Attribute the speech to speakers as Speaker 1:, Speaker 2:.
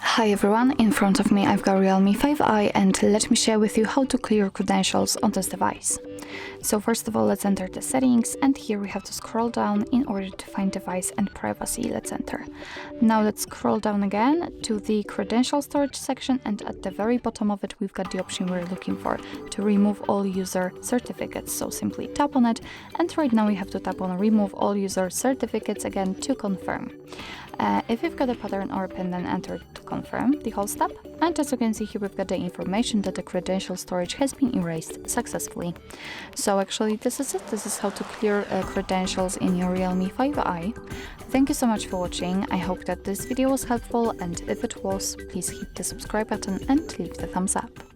Speaker 1: Hi everyone, in front of me I've got Realme 5i and let me share with you how to clear credentials on this device. So first of all, let's enter the settings, and here we have to scroll down in order to find device and privacy. Let's enter. Now let's scroll down again to the credential storage section, and at the very bottom of it we've got the option we're looking for, to remove all user certificates. So simply tap on it, and right now we have to tap on remove all user certificates again to confirm. If you've got a pattern or a pin, then enter to confirm the whole step. And as you can see here, we've got the information that the credential storage has been erased successfully. So actually this is it. This is how to clear credentials in your Realme 5i. Thank you so much for watching. I hope that this video was helpful, and if it was, please hit the subscribe button and leave the thumbs up.